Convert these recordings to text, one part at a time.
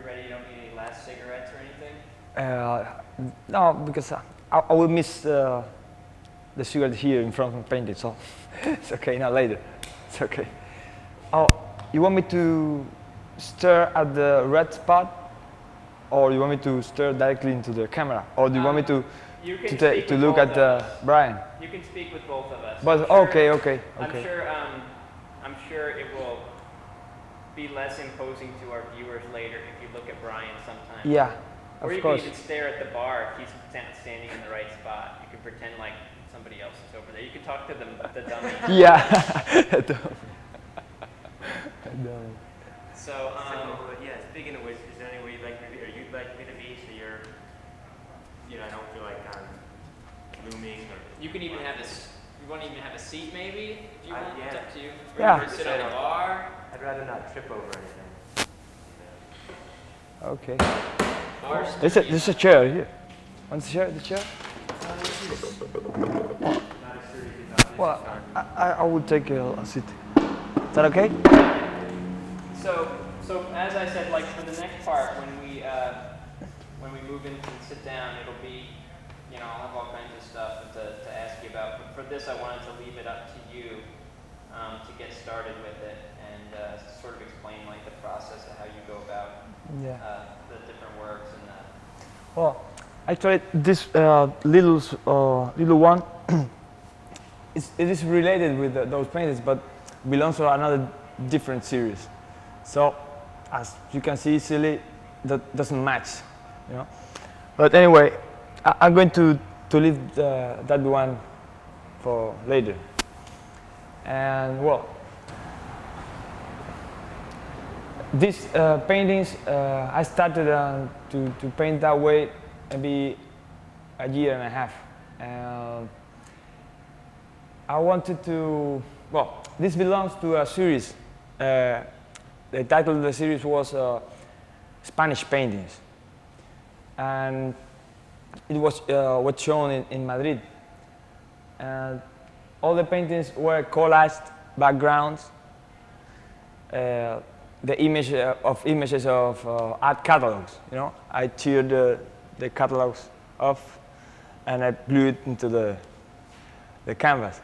you're ready, you don't need any last cigarettes or anything? No, because I will miss the cigarette here in front of the painting, so it's okay, not later. It's okay. Oh, you want me to stare at the red spot? Or you want me to stare directly into the camera? Or do you want me to look at Brian? You can speak with both of us. But sure, okay. I'm sure it will be less imposing to our viewers later if you look at Brian sometime. Yeah, or of you course. can even stare at the bar if he's standing in the right spot. You can pretend like somebody else is over there. You can talk to the dummy. Yeah. So, yeah, speaking of which, is there any way you'd like me to be, or you'd like me to be, so you're, I don't feel like I'm looming, or... you can even have this, you want to even have a seat maybe, if you want, it's up to you. Or Yeah. you can sit on the bar. I'd rather not trip over anything. Okay. Bars. There's a chair here. Want the chair? Well, I will take a seat. Is that okay? So as I said, like for the next part, when we move in and sit down, it'll be, I'll have all kinds of stuff to ask you about. But for this, I wanted to leave it up to you to get started with it and sort of explain like the process of how you go about the different works and that. Well, actually, this little one, it is related with those paintings, but belongs to another different series. So, as you can see easily, that doesn't match, But anyway, I'm going to leave that one for later. And well, these paintings, I started to paint that way maybe a year and a half. And I wanted to, well, this belongs to a series. The title of the series was Spanish Paintings. And it was shown in Madrid. And all the paintings were collaged backgrounds, the images of art catalogs. I teared the catalogs off, and I glued it into the canvas,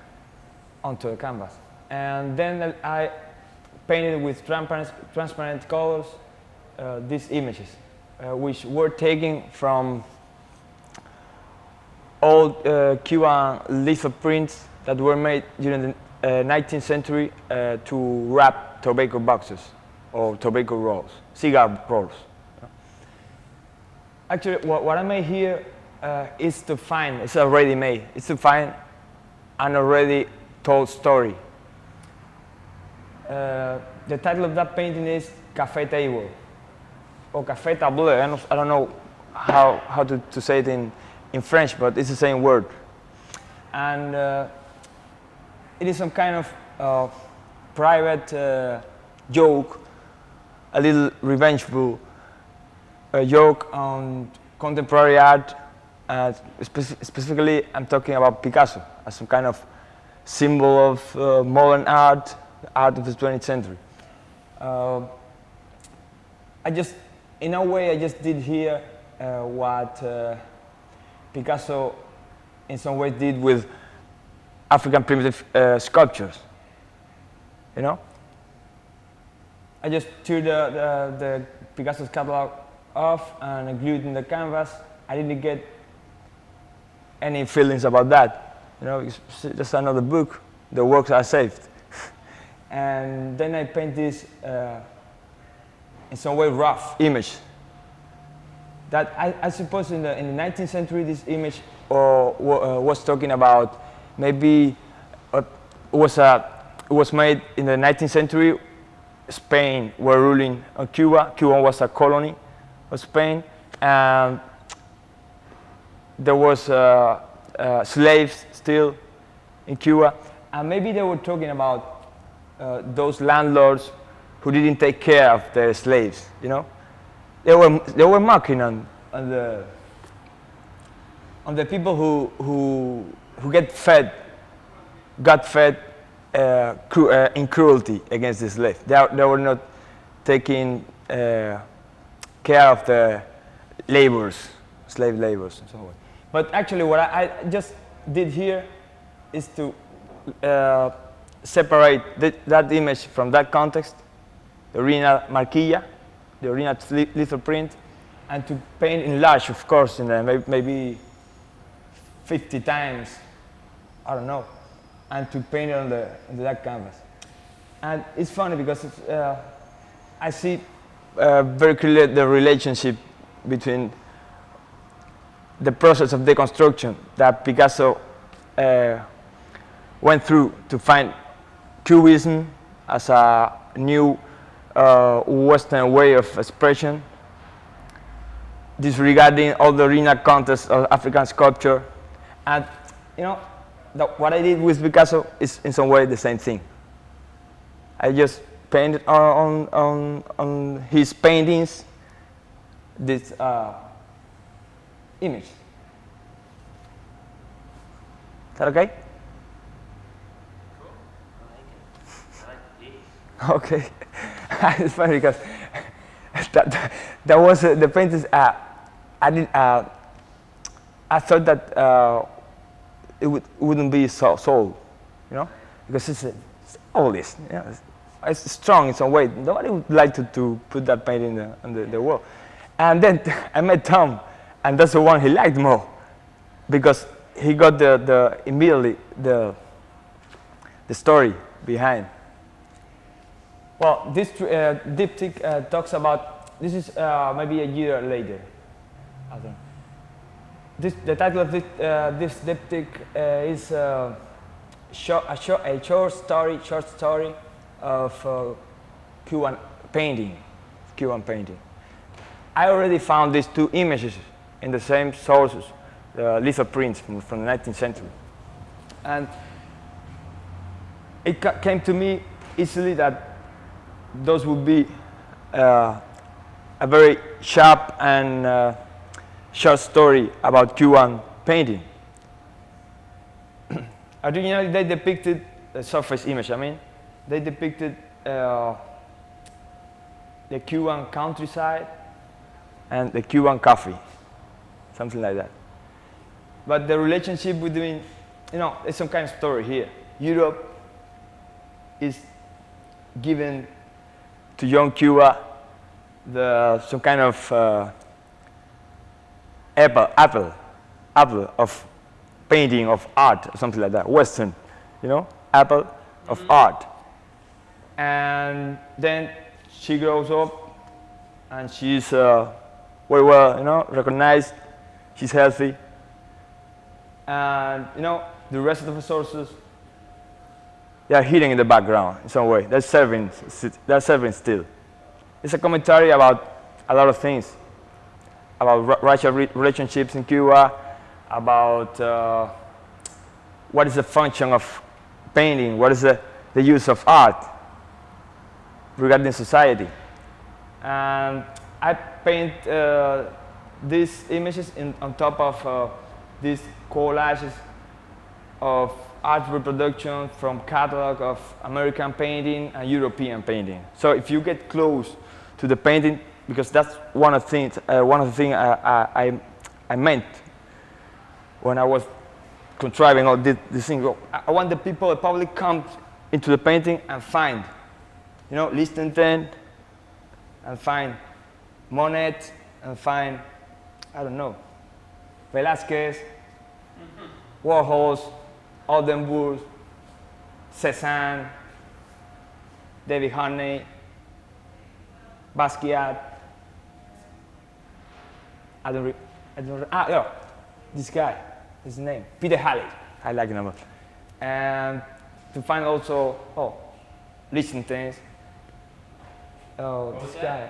onto the canvas. And then I painted with transparent colors these images, which were taken from old Cuban litho prints that were made during the 19th century to wrap tobacco boxes or tobacco rolls, cigar rolls. Actually, what I made here is to find, it's already made, it's to find an already told story. The title of that painting is Café Table, or Café Table. I don't know how to say it in French, but it's the same word. And it is some kind of private joke, a little revengeful joke on contemporary art. Specifically, I'm talking about Picasso as some kind of symbol of modern art of the 20th century. In a way, I just did here what Picasso in some ways did with African primitive sculptures. I just threw the Picasso's catalog off and I glued it in the canvas. I didn't get any feelings about that. It's just another book. The works are saved. And then I paint this in some way rough image. That I suppose in the 19th century this image was talking about maybe it was made in the 19th century. Spain were ruling on Cuba. Cuba was a colony of Spain, and there was slaves still in Cuba, and maybe they were talking about those landlords who didn't take care of their slaves. They were mocking on the people who got fed in cruelty against the slave. They were not taking care care of the laborers, slave laborers, and so on. But actually, what I just did here is to separate that image from that context, the original marquilla, the original little print, and to paint in large, of course, in maybe 50 times, I don't know, and to paint it on that canvas. And it's funny because I see very clearly the relationship between the process of deconstruction that Picasso went through to find Cubism as a new Western way of expression, disregarding all the original context of African sculpture. And you know, what I did with Picasso is in some way the same thing. I just painted on his paintings this image. Is that okay? Cool. I like it. Okay. It's funny because that was the paintings. I did. I thought that it wouldn't be sold, you know, because it's all this. You know, it's strong in some way. Nobody would like to put that painting in the wall. And then I met Tom, and that's the one he liked more, because he got immediately the story behind. Well, this diptych talks about, this is maybe a year later. I don't know. The title of this diptych is a short story of Cuban painting. I already found these two images in the same sources, the litho prints from the 19th century. And it came to me easily that those would be a very sharp and short story about Cuban painting. Originally, they depicted a surface image. I mean, they depicted the Cuban countryside and the Cuban coffee, something like that. But the relationship between, you know, there's some kind of story here. Europe is given to young Cuba some kind of apple of painting, of art, or something like that, Western, you know, apple of art. And then she grows up, and she's very well, you know, recognized. She's healthy, and you know, the rest of the sources, they are hidden in the background in some way. They're serving still. It's a commentary about a lot of things, about racial relationships in Cuba, about what is the function of painting, what is the use of art regarding society. And I paint these images on top of these collages of art reproduction from catalog of American painting and European painting. So if you get close to the painting, because that's one of the things I meant when I was contriving all this thing. I want the public come into the painting and find, you know, Lichtenstein, and find Monet, and find, I don't know, Velázquez, Warhols, Oldenburg, Cézanne, David Hockney, Basquiat. This guy, his name, Peter Halley. I like him a lot. And to find also, Lichtenstein. This guy,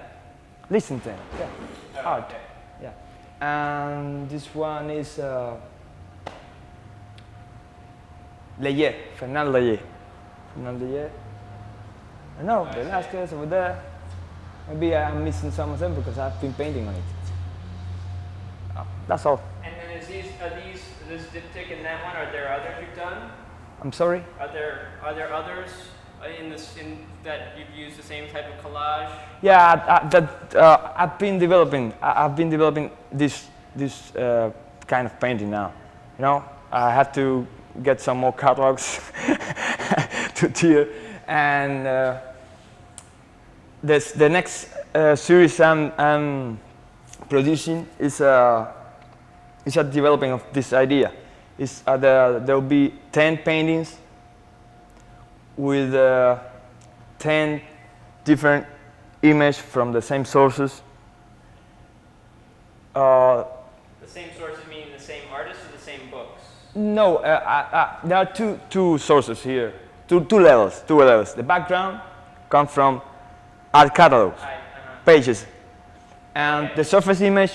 Lichtenstein, yeah, art, okay. yeah. And this one is Leyer, Fernand Leyer. No, Velázquez over there. Maybe I'm missing some of them because I've been painting on it. That's all. And then this diptych and that one, are there others you've done? I'm sorry? Are there others in that you've used the same type of collage? Yeah, I've been developing. I've been developing this kind of painting now. You know, I have to get some more catalogs to tier, and the next series I'm producing is a developing of this idea. There will be 10 paintings with 10 different images from the same sources. The same sources meaning the same artist or the same books? No, there are two sources here, two levels. The background comes from art catalogs, pages, and the surface image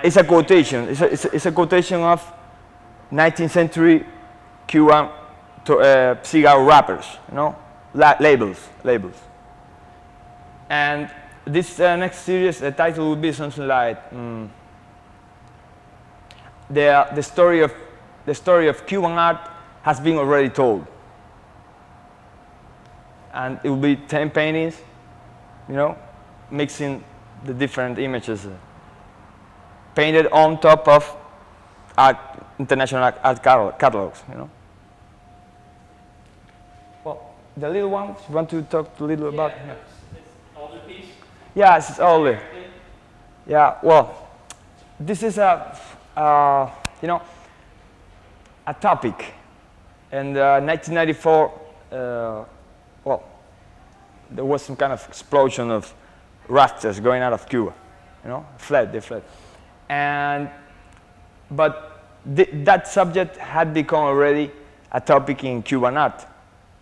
is a quotation. It's a quotation of 19th century Cuban cigar wrappers, you know, labels. And this next series, the title will be something like the story of Cuban art has been already told. And it will be 10 paintings, you know, mixing the different images, painted on top of international art catalogs, you know. Well, the little ones, you want to talk a little about? Yeah, it's older piece? Yeah, it's older. Yeah, well, this is you know, a topic. In 1994, well, there was some kind of explosion of rafters going out of Cuba, you know, they fled. But that subject had become already a topic in Cuban art,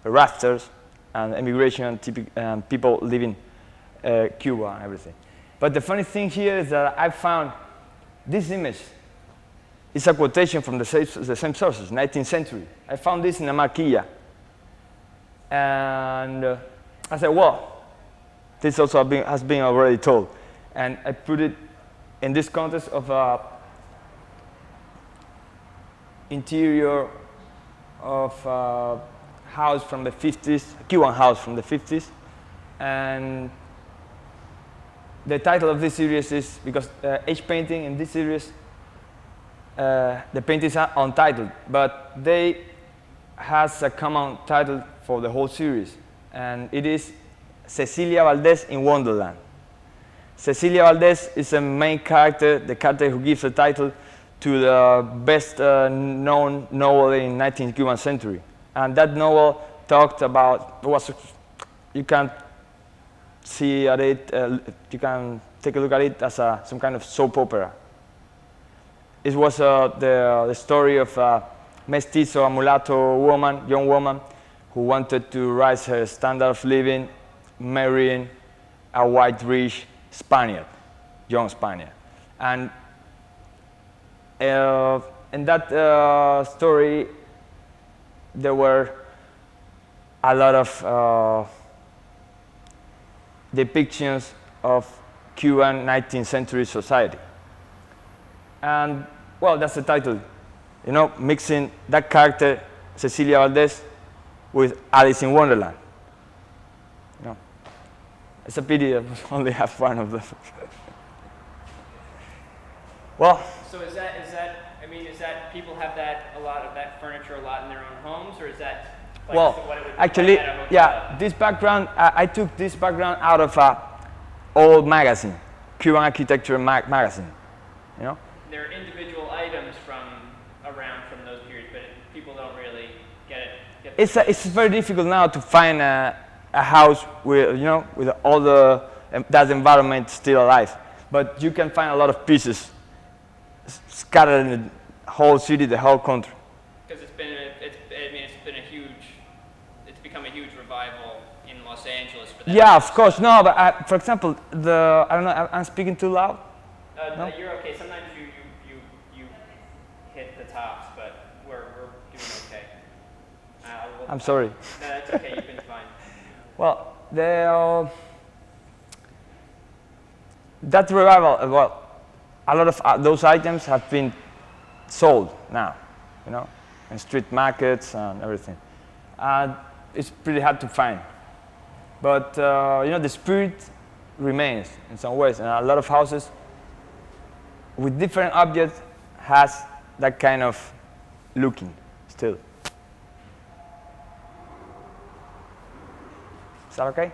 the rafters and immigration and people leaving Cuba and everything. But the funny thing here is that I found this image. It's a quotation from the same sources, 19th century. I found this in a marquilla. And I said, well, this also has been already told. And I put it in this context of interior of a house from the 50s, a Cuban house from the 50s. And the title of this series is, because each painting in this series, the paintings are untitled, but they has a common title for the whole series, and it is Cecilia Valdez in Wonderland. Cecilia Valdez is a main character, the character who gives the title to the best known novel in 19th Cuban century. And that novel talked about, you can see at it, you can take a look at it as some kind of soap opera. It was the story of a mestizo, a mulatto young woman, who wanted to rise her standard of living, marrying a white rich Spaniard, young Spaniard. And in that story, there were a lot of depictions of Cuban 19th century society. And, well, that's the title, you know, mixing that character, Cecilia Valdez, with Alice in Wonderland. You know, it's a pity that we only have one of them. Well. So is that people have a lot of that furniture a lot in their own homes, or is that like well, what it would actually, like at a hotel? yeah, this background, I took this background out of an old magazine, Cuban Architecture magazine, you know. There are individual items from those periods, but people don't really get it. It's very difficult now to find a house with, you know, with all that environment still alive. But you can find a lot of pieces scattered in the whole city, the whole country. Because it's become a huge revival in Los Angeles for that. Yeah, of course. No, but for example, I don't know, I'm speaking too loud? No? You're okay. Sometimes you hit the tops, but we're doing okay. I'm sorry. No, that's okay. You've been fine. Well, that revival, well, a lot of those items have been sold now, you know, in street markets and everything. it's pretty hard to find. But you know, the spirit remains in some ways, and a lot of houses with different objects has that kind of looking still. Is that okay?